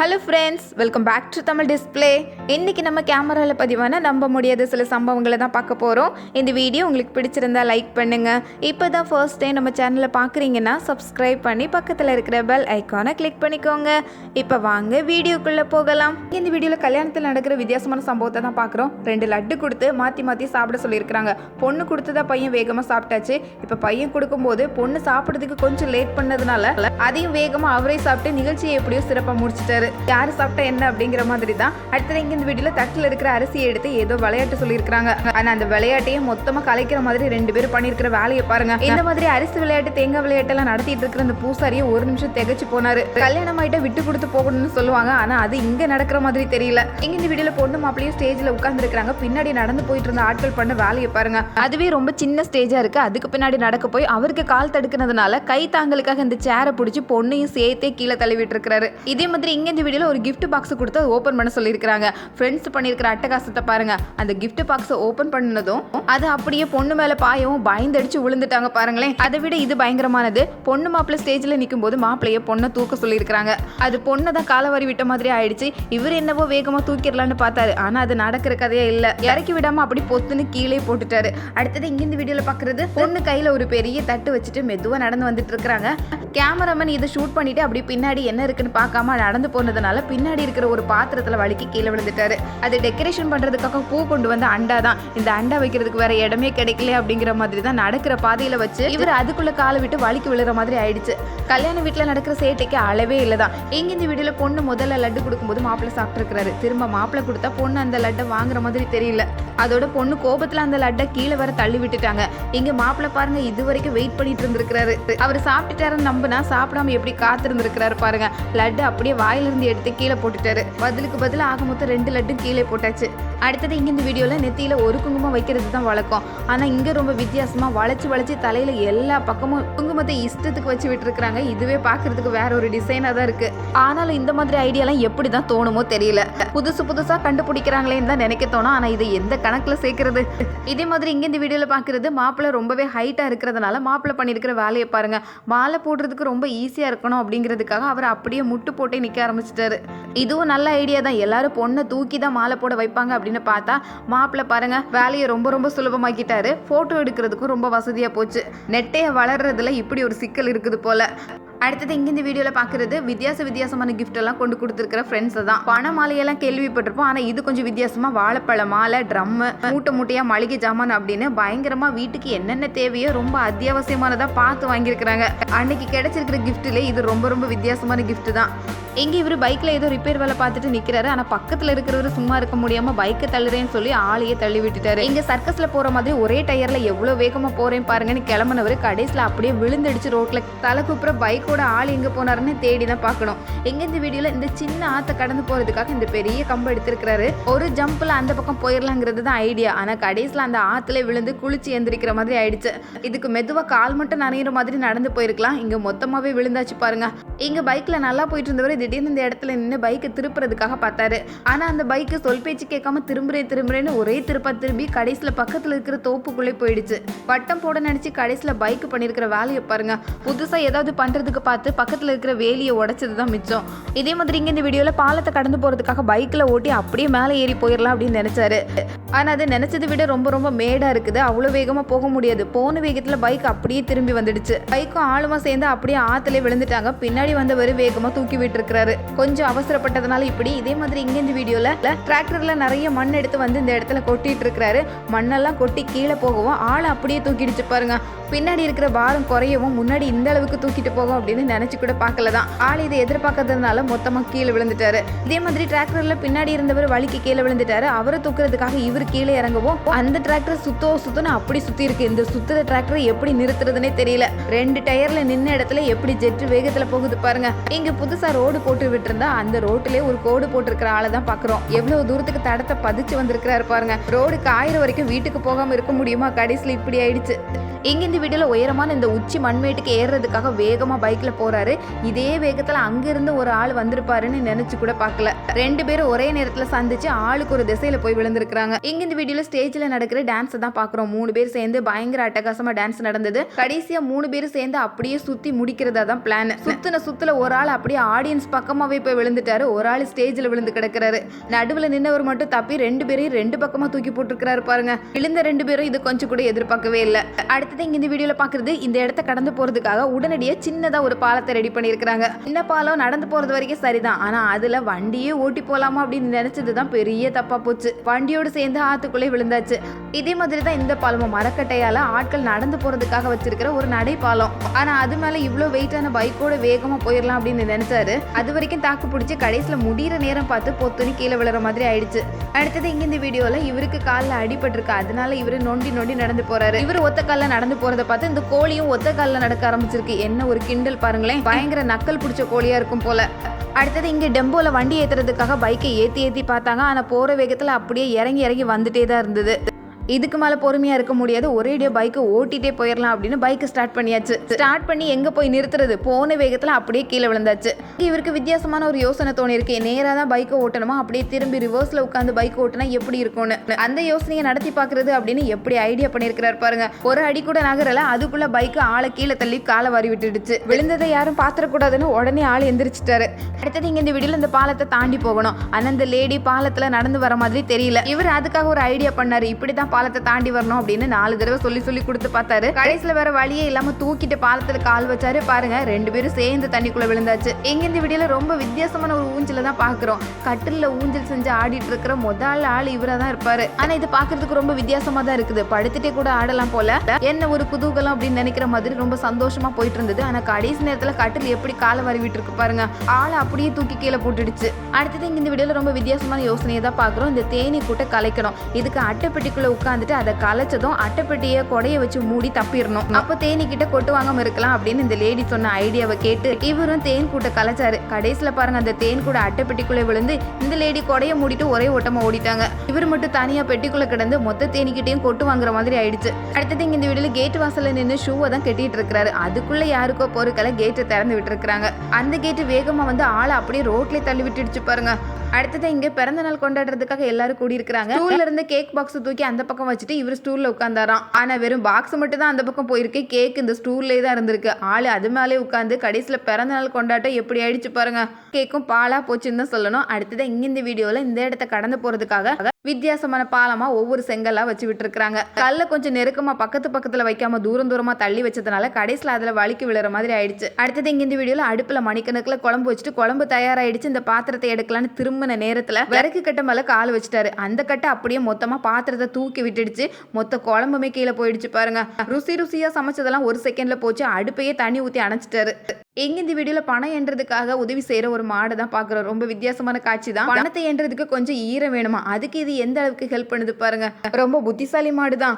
Hello friends, welcome back to Tamil display. இன்றைக்கி நம்ம கேமராவில் பதிவான நம்ப முடியாத சில சம்பவங்களை தான் பார்க்க போகிறோம். இந்த வீடியோ உங்களுக்கு பிடிச்சிருந்தா லைக் பண்ணுங்கள். இப்போ தான் ஃபர்ஸ்ட் டைம் நம்ம சேனலில் பார்க்குறீங்கன்னா சப்ஸ்கிரைப் பண்ணி பக்கத்தில் இருக்கிற பெல் ஐக்கானை கிளிக் பண்ணிக்கோங்க. இப்போ வாங்க வீடியோக்குள்ளே போகலாம். இந்த வீடியோவில் கல்யாணத்தில் நடக்கிற வித்தியாசமான சம்பவத்தை தான் பார்க்குறோம். 2 லட்டு கொடுத்து மாற்றி மாற்றி சாப்பிட சொல்லியிருக்கிறாங்க. பொண்ணு கொடுத்ததா பையன் வேகமாக சாப்பிட்டாச்சு. இப்போ பையன் கொடுக்கும்போது பொண்ணு சாப்பிட்றதுக்கு கொஞ்சம் லேட் பண்ணதுனால அதையும் வேகமாக அவரே சாப்பிட்டு நிகழ்ச்சியை எப்படியோ சிறப்பாக முடிச்சிட்டாரு. யாரு சாப்பிட்டா என்ன அப்படிங்கிற மாதிரி தான். அடுத்தது இங்க இந்த வீடியோல தட்டில் இருக்கிற அரிசியை எடுத்து ஏதோ விளையாட்டு சொல்லியிருக்காங்க. ஆனா அந்த விளையாட்டையே மொத்தமா கலைக்கிற மாதிரி 2 பேரும் பண்ணிருக்கிற வேலையை பாருங்க. இந்த மாதிரி அரிசி விளையாட்டு தேங்காய் விளையாட்டு எல்லாம் நடத்திட்டு இருக்கிற அந்த பூசாரியை ஒரு நிமிஷம் திகச்சு போனாரு. கல்யாணம் ஆயிட்ட விட்டு கொடுத்து போகணும்னு சொல்லுவாங்க, ஆனா அது இங்க நடக்கிற மாதிரி தெரியல. இங்க இந்த வீடியோல பொண்ணு மாப்பிளையும் ஸ்டேஜ்ல உட்கார்ந்து இருக்காங்க. பின்னாடி நடந்து போயிட்டு இருந்த ஆட்கள் பண்ண வேலையை பாருங்க. அதுவே ரொம்ப சின்ன ஸ்டேஜா இருக்கு. அதுக்கு பின்னாடி நடக்க போய் அவருக்கு கால் தடுக்கிறதுனால கை தாங்களுக்காக இந்த சேரை பிடிச்சி பொண்ணையும் சேர்த்தே கீழே தள்ளிவிட்டு இருக்காரு. இதே மாதிரி இங்க இந்த வீடியோல ஒரு கிஃப்ட் பாக்ஸ் கொடுத்து அதை ஓபன் பண்ண சொல்லியிருக்காங்க. ஃப்ரெண்ட்ஸ் பண்ணியிருக்கிற அட்டகாசத்தை பாருங்க. அந்த கிஃப்ட் பாக்ஸை ஓபன் பண்ணதும் அது அப்படியே பொண்ணு மேல பாயவும் பயந்தடிச்சு விழுந்துட்டாங்க பாருங்களேன். அதை விட இது பயங்கரமானது. பொண்ணு மாப்பிள்ளை ஸ்டேஜ்ல நிற்கும் போது மாப்பிள்ளைய பொண்ணை தூக்க சொல்லியிருக்காங்க. அது பொண்ணை தான் காலவாரி விட்ட மாதிரி ஆயிடுச்சு. இவர் என்னவோ வேகமா தூக்கிடலான்னு பார்த்தாரு, ஆனா அது நடக்கிற கதையே இல்ல. இறக்கி விடாம அப்படி பொத்துன்னு கீழே போட்டுட்டாரு. அடுத்தது இங்க இந்த வீடியோல பாக்குறது, பொண்ணு கையில ஒரு பெரிய தட்டு வச்சுட்டு மெதுவா நடந்து வந்துட்டு இருக்காங்க. கேமராமேன் இதை ஷூட் பண்ணிட்டு அப்படி பின்னாடி என்ன இருக்குன்னு பார்க்காம நடந்து போனதுனால பின்னாடி இருக்கிற ஒரு பாத்திரத்துல வலிக்கி கீழே விழுந்துட்டாரு. அது டெக்கரேஷன் பண்றதுக்காக பூ கொண்டு வந்த அண்டா தான். இந்த அண்டா வைக்கிறதுக்கு வேற இடமே கிடைக்கல அப்படிங்கிற மாதிரி தான் நடக்கிற பாதையில வச்சு இவர் அதுக்குள்ள காலை விட்டு வலிக்கு விழுற மாதிரி ஆயிடுச்சு. கல்யாண வீட்டுல நடக்கிற சேட்டைக்கு அளவே இல்லதான். இங்க இந்த வீடியோல பொண்ணு முதல்ல லட்டு கொடுக்கும்போது மாப்பிள்ளை சாப்பிட்டு இருக்காரு. திரும்ப மாப்பிள்ளை கொடுத்தா பொண்ணு அந்த லட்டை வாங்குற மாதிரி தெரியல. அதோட பொண்ணு கோபத்துல அந்த லட்டை கீழே வர தள்ளி விட்டுட்டாங்க. இங்க மாப்பிள்ளை பாருங்க, இது வரைக்கும் வெயிட் பண்ணிட்டு இருந்திருக்காரு. அவர் சாப்பிட்டுட்டாருன்னு நம்பினா சாப்பிடாம எப்படி காத்திருந்திருக்கிறாரு பாருங்க. லட்டு அப்படியே வாயிலிருந்து எடுத்து கீழே போட்டுட்டாரு. பதிலுக்கு பதில் ஆக மொத்தம் 2 லட்டு கீழே போட்டாச்சு. அடுத்தது இங்க இந்த வீடியோல நெத்தியில ஒரு குங்குமம் வைக்கிறது தான் வழக்கம். ஆனா இங்க ரொம்ப வித்தியாசமா வளைச்சு தலையில எல்லா பக்கமும் குங்குமத்தை இஷ்டத்துக்கு வச்சு விட்டு இருக்காங்க. இதுவே பாக்குறதுக்கு வேற ஒரு டிசைனா தான் இருக்கு. ஆனாலும் இந்த மாதிரி ஐடியாலாம் எப்படிதான் தோணுமோ தெரியல. புதுசா கண்டுபிடிக்கிறாங்களேன்னு தான் நினைக்க தோணும். ஆனா இதை எந்த கணக்குல சேர்க்கிறது? இதே மாதிரி இங்க இந்த வீடியோல பாக்குறது, மாப்பிள்ளை ரொம்பவே ஹைட்டா இருக்கிறதுனால மாப்பிள்ளை பண்ணிருக்கிற வேலையை பாருங்க. மாலை போடுறதுக்கு ரொம்ப ஈஸியா இருக்கணும் அப்படிங்கிறதுக்காக அவர் அப்படியே முட்டு போட்டே நிக்க ஆரம்பிச்சிட்டாரு. இதுவும் நல்ல ஐடியா தான். எல்லாரும் பொண்ணை தூக்கி தான் மாலை போட வைப்பாங்க அப்படின்னு பார்த்தா மாப்பிள்ளை பாருங்க வேலையை ரொம்ப சுலபமாக்கிட்டாரு. போட்டோ எடுக்கிறதுக்கும் ரொம்ப வசதியா போச்சு. நெட்டைய வளர்றதுல இப்படி ஒரு சிக்கல் இருக்குது போல. அடுத்தது இங்க இந்த வீடியோல பாக்குறது, வித்தியாசமான கிஃப்ட் எல்லாம் கொண்டு கொடுத்துருக்கிற ஃப்ரெண்ட்ஸ் தான். பண மாலையெல்லாம் கேள்விப்பட்டிருப்போம். ஆனா இது கொஞ்சம் வித்தியாசமா வாழைப்பழ மாலை, ட்ரம், மூட்டையா மளிகை ஜாமான் அப்படின்னு பயங்கரமா வீட்டுக்கு என்னென்ன தேவையோ ரொம்ப அத்தியாவசியமானதா பார்த்து வாங்கியிருக்கிறாங்க. அன்னைக்கு கிடைச்சிருக்கிற கிஃப்ட்ல இது ரொம்ப வித்தியாசமான கிஃப்ட் தான். இங்க இவரு பைக்ல ஏதோ ரிப்பேர் வேலை பார்த்துட்டு நிக்கிறாரு. ஆனா பக்கத்துல இருக்கிறவரு சும்மா இருக்க முடியாம பைக்கை தள்ளுறேன்னு சொல்லி ஆளையே தள்ளி விட்டுட்டாரு. இங்க சர்க்கஸ்ல போற மாதிரி ஒரே டயர்ல எவ்வளவு வேகமா போறேன் பாருங்கன்னு கிளம்பினவரு கடைசியில அப்படியே விழுந்தடிச்சு ரோட்ல தலை கூப்புற பைக்கோட ஆள் எங்க போனாருன்னு தேடி தான் பார்க்கணும். எங்க இந்த வீடியோல இந்த சின்ன ஆத்த கடந்து போறதுக்காக இந்த பெரிய கம்பு எடுத்திருக்கிறாரு. ஒரு ஜம்ப்ல அந்த பக்கம் போயிடலாங்கிறது தான் ஐடியா. ஆனா கடைசியில அந்த ஆத்துல விழுந்து குளிச்சு எந்திரிக்கிற மாதிரி ஆயிடுச்சு. இதுக்கு மெதுவா கால் மட்டும் நனையிற மாதிரி நடந்து போயிருக்கலாம். இங்க மொத்தமாவே விழுந்தாச்சு பாருங்க. இங்க பைக்ல நல்லா போயிட்டு இருந்தவர் திடீர்னு இந்த இடத்துல நின்று பைக்கை திருப்புறதுக்காக பார்த்தாரு. ஆனா அந்த பைக்கு சொல் பேச்சு கேட்காம திரும்புறேன்னு ஒரே திரும்பி கடைசியில பக்கத்துல இருக்கிற தோப்புக்குள்ளே போயிடுச்சு. வட்டம் போட நினைச்சு கடைசியில பைக் பண்ணிருக்கிற வேலையை பாருங்க. புதுசா ஏதாவது பண்றதுக்கு பார்த்து பக்கத்துல இருக்கிற வேலியை உடைச்சதுதான் மிச்சம். இதே மாதிரி இங்க இந்த வீடியோல பாலத்தை கடந்து போறதுக்காக பைக்ல ஓட்டி அப்படியே மேலே ஏறி போயிடலாம் அப்படின்னு நினைச்சாரு. ஆனா அது நினைச்சதை விட ரொம்ப மேடா இருக்குது. அவ்வளவு வேகமா போக முடியாது. போன வேகத்துல பைக் அப்படியே திரும்பி வந்துடுச்சு. பைக்கும் ஆளுமா சேர்ந்து அப்படியே ஆத்துல விழுந்துட்டாங்க. பின்னாடி வந்தவர் வேகமா தூக்கி விட்டு இருக்கிறாரு. கொஞ்சம் அவசரப்பட்டதுனால இப்படி. இதே மாதிரி இங்க இந்த வீடியோல டிராக்டர்ல நிறைய மண் எடுத்து வந்து இந்த இடத்துல கொட்டிட்டு இருக்கிறாரு. மண்ணெல்லாம் கொட்டி கீழே போகவும் ஆளை அப்படியே தூக்கிடுச்சு பாருங்க. பின்னாடி இருக்கிற பாரம் குறையவும் முன்னாடி இந்த அளவுக்கு தூக்கிட்டு போகும் அப்படின்னு நினைச்சு கூட பார்க்கலதான். ஆள் இதை எதிர்பார்க்கறதுனால மொத்தமா கீழே விழுந்துட்டாரு. இதே மாதிரி டிராக்டர்ல பின்னாடி இருந்தவர் வலிக்கு கீழே விழுந்துட்டாரு. அவரை தூக்குறதுக்காக இவர் கீழே இறங்கவும் அந்த டிராக்டர் சுத்தன்னு அப்படி சுத்தி இருக்கு. இந்த சுத்துற டிராக்டர் எப்படி நிறுத்துறதுன்னே தெரியல. 2 டயர்ல நின்ன இடத்துல எப்படி ஜெட் வேகத்துல போகுது பாருங்க. இங்க புதுசா ரோடு போட்டு விட்டுருந்தா அந்த ரோட்டிலே ஒரு கோடு போட்டிருக்கிற ஆளை தான் பாக்குறோம். எவ்வளவு தூரத்துக்கு தடத்தை பதிச்சு வந்திருக்கிறாரு பாருங்க. ரோடு காயிற வரைக்கும் வீட்டுக்கு போகாம இருக்க முடியுமா? கடைசியில இப்படி ஆயிடுச்சு. இங்க இந்த வீடியோல உயரமான இந்த உச்சி மண்மேட்டுக்கு ஏறுறதுக்காக வேகமா பைக்ல போறாரு. இதே வேகத்துல அங்கிருந்து ஒரு ஆள் வந்திருப்பாருன்னு நினைச்சு கூட பார்க்கல. ரெண்டு பேரும் ஒரே நேரத்துல சந்திச்சு ஆளுக்கு ஒரு திசையில போய் விழுந்திருக்காங்க. இங்க இந்த வீடியோல ஸ்டேஜ்ல நடக்கிற டான்ஸ் தான் பாக்குறோம். 3 பேர் சேர்ந்து பயங்கர அட்டகாசமா டான்ஸ் நடந்தது. கடைசியா 3 பேரும் சேர்ந்து அப்படியே சுத்தி முடிக்கிறதா தான் பிளான். சுத்துல ஒரு ஆள் அப்படியே ஆடியன்ஸ் பக்கமாவே போய் விழுந்துட்டாரு. ஒரு ஆள் ஸ்டேஜ்ல விழுந்து கிடக்குறாரு. நடுவுல நின்னவர் மட்டும் தப்பி 2 பேரையும் 2 பக்கமா தூக்கி போட்டுருக்காரு பாருங்க. விழுந்த 2 பேரும் இது கொஞ்சம் கூட எதிர்பார்க்கவே இல்லை. அடுத்தது இங்க இந்த வீடியோல பாக்குறது, இந்த இடத்த கடந்து போறதுக்காக உடனடியே சின்னதா ஒரு பாலத்தை ரெடி பண்ணிருக்காங்க. இந்த பாலம் நடந்து போறது வரைக்கும் சரிதான், ஆனா அதுல வண்டியே ஓட்டி போலாமா அப்படின்னு நினைச்சதுதான் பெரிய தப்பா போச்சு. வண்டியோடு சேர்ந்து ஆத்துக்குள்ளே விழுந்தாச்சு. இதே மாதிரி தான் இந்த பாலமும் மரக்கட்டையால ஆட்கள் நடந்து போறதுக்காக வச்சிருக்கிற ஒரு நடை பாலம். ஆனா அது மேல இவ்வளவு வெயிட்டான பைக்கோட வேகமா போயிடலாம் அப்படின்னு நினைச்சாரு. அது வரைக்கும் தாக்கு பிடிச்சி கடைசியில முடிகிற நேரம் பார்த்து பொத்துனி கீழே விழுற மாதிரி ஆயிடுச்சு. அடுத்தது இங்க இந்த வீடியோல இவருக்கு காலில் அடிபட்டிருக்கு. அதனால இவரு நொண்டி நொண்டி நடந்து போறாரு. இவர் ஒத்த கால்ல நடந்து போறதை பார்த்து இந்த கோழியும் ஒத்த கால்ல நடக்க ஆரம்பிச்சிருக்கு. என்ன ஒரு கிண்டல் பாருங்களேன், பயங்கர நக்கல் பிடிச்ச கோழியா இருக்கும் போல. அடுத்தது இங்க டெம்போல வண்டி ஏத்துறதுக்காக பைக்கை ஏத்தி பார்த்தாங்க. ஆனா போற வேகத்துல அப்படியே இறங்கி வந்துட்டே தான் இருந்தது. இதுக்கு மேலே பொறுமையாக இருக்க முடியாது, ஒரேடியாக பைக்கை ஓட்டிகிட்டே போயிடலாம் அப்படின்னு பைக்கை ஸ்டார்ட் பண்ணியாச்சு. ஸ்டார்ட் பண்ணி எங்கே போய் நிறுத்துறது, போன வேகத்தில் அப்படியே கீழே விழுந்தாச்சு. இவருக்கு வித்தியாசமான ஒரு யோசனை தோணிருக்கு. நேராக தான் பைக்கை ஓட்டணுமா, அப்படியே திரும்பி ரிவர்ஸில் உட்காந்து பைக் ஓட்டினா எப்படி இருக்கும்னு அந்த யோசனையை நடத்தி பார்க்குறது அப்படின்னு எப்படி ஐடியா பண்ணியிருக்கிறாரு பாருங்க. ஒரு அடி கூட நகரல, அதுக்குள்ளே பைக்கு ஆளை கீழே தள்ளி காலை வாரி விட்டுடுச்சு. விழுந்ததை யாரும் பார்த்துடக்கூடாதுன்னு உடனே ஆள் எந்திரிச்சிட்டாரு. அடுத்தது இங்கே இந்த வீடியோவில் இந்த பாலத்தை தாண்டி போகணும். ஆனால் இந்த லேடி பாலத்தில் நடந்து வர மாதிரி தெரியல. இவர் அதுக்காக ஒரு ஐடியா பண்ணாரு. இப்படி தான் பாலத்தை தாண்டி வரணும் அப்படின்னு 4 தடவை சொல்லி கொடுத்து பார்த்தாரு. கடைசியில வேற வழியே இல்லாம தூக்கிட்டு பாலத்துல கால் வச்சாரு பாருங்க. 2 பேரும் சேர்ந்து தண்ணிக்குள்ள விழுந்தாச்சு. எங்க இந்த வீடியோல ரொம்ப வித்தியாசமான ஒரு ஊஞ்சல தான் பாக்குறோம். கட்டில ஊஞ்சல் செஞ்சு ஆடிட்டு இருக்கிற முதல் ஆள் இவரா தான் இருப்பாரு. ஆனா இது பாக்குறதுக்கு ரொம்ப வித்தியாசமா தான் இருக்குது. படுத்துட்டே கூட ஆடலாம் போல, என்ன ஒரு குதூகலம் அப்படின்னு நினைக்கிற மாதிரி ரொம்ப சந்தோஷமா போயிட்டு இருந்தது. ஆனா கடைசி நேரத்துல கட்டில் எப்படி காலை வரி விட்டு இருக்கு பாருங்க. ஆளை அப்படியே தூக்கி கீழே போட்டுடுச்சு. அடுத்தது இங்க இந்த வீடியோல ரொம்ப வித்தியாசமான யோசனையை தான் பாக்குறோம். இந்த தேனி கூட்ட கலைக்கணும். இதுக்கு அட்டைப்பெட்டிக்குள்ள உட்காந்துட்டு அதை கலைச்சதும் அட்டைப்பெட்டியை கொடைய வச்சு மூடி தப்பிடணும். அப்போ தேனி கிட்ட கொட்டு வாங்காம இருக்கலாம் அப்படின்னு இந்த லேடி சொன்ன ஐடியாவை கேட்டு இவரும் தேன் கூட்ட கலைச்சாரு. கடைசியில பாருங்க, அந்த தேன் கூட அட்டைப்பெட்டிக்குள்ள விழுந்து இந்த லேடி கொடைய மூடிட்டு ஒரே ஓட்டமா ஓடிட்டாங்க. இவர் மட்டும் தனியா பெட்டிக்குள்ள கிடந்து மொத்த தேனிக்கிட்டையும் கொட்டு வாங்குற மாதிரி ஆயிடுச்சு. அடுத்தது இங்க இந்த வீடியோல கேட் வாசல்ல நின்று ஷூவை தான் கட்டிட்டு இருக்காரு. அதுக்குள்ள யாருக்கோ பொருட்களை கேட்டை திறந்து விட்டு இருக்காங்க. அந்த கேட்டு வேகமா வந்து ஆளை அப்படியே ரோட்ல தள்ளி விட்டுடுச்சு பாருங்க. அடுத்தது இங்க பிறந்த நாள் கொண்டாடுறதுக்காக எல்லாரும் கூடி இருக்காங்க. ஸ்டூல்ல இருந்து கேக் பாக்ஸ் தூக்கி அந்த பக்கம் வச்சுட்டு இவர் ஸ்டூல்ல உட்கார்ந்தாராம். ஆனா வெறும் பாக்ஸ் மட்டும் தான் அந்த பக்கம் போயிருக்கு. கேக் இந்த ஸ்டூல்லே தான் இருந்திருக்கு. ஆளு அது மேலே உட்காந்து கடைசியில பிறந்த நாள் கொண்டாட்டம் எப்படி ஆயிடுச்சு பாருங்க. கேக்கும் பாலா போச்சுன்னு தான் சொல்லணும். அடுத்தது இங்க இந்த வீடியோல இந்த இடத்த கடந்து போறதுக்காக வித்தியாசமான பாலமா ஒவ்வொரு செங்கல்லா வச்சு விட்டு இருக்காங்க. கல்ல கொஞ்சம் நெருக்கமா பக்கத்துல வைக்காம தூரமா தள்ளி வச்சதுனால கடைசியில அதுல வலிக்கு விழுற மாதிரி ஆயிடுச்சு. அடுத்தது இங்க இந்த வீடியோல அடுப்புல மணிக்கணக்குல குழம்பு வச்சுட்டு குழம்பு தயாராயிடுச்சு. இந்த பாத்திரத்தை எடுக்கலான்னு திரும்பின நேரத்துல விறகு கட்டை மேல கால் வச்சுட்டாரு. அந்த கட்டை அப்படியே மொத்தமா பாத்திரத்தை தூக்கி விட்டுடுச்சு. மொத்த குழம்புமே கீழே போயிடுச்சு பாருங்க. ருசியா சமைச்சதெல்லாம் ஒரு செகண்ட்ல போச்சு. அடுப்பையே தண்ணி ஊத்தி அணைச்சிட்டாரு. எங்க இந்த வீடியோல பணம் என்றதுக்காக உதவி செய்யற ஒரு மாடை தான் பாக்குறோம். ரொம்ப வித்தியாசமான காட்சி தான். பணத்தை என்றதுக்கு கொஞ்சம் ஈரம் வேணுமா, அதுக்கு இது எந்த அளவுக்கு ஹெல்ப் பண்ணுது பாருங்க. ரொம்ப புத்திசாலி மாடு தான்.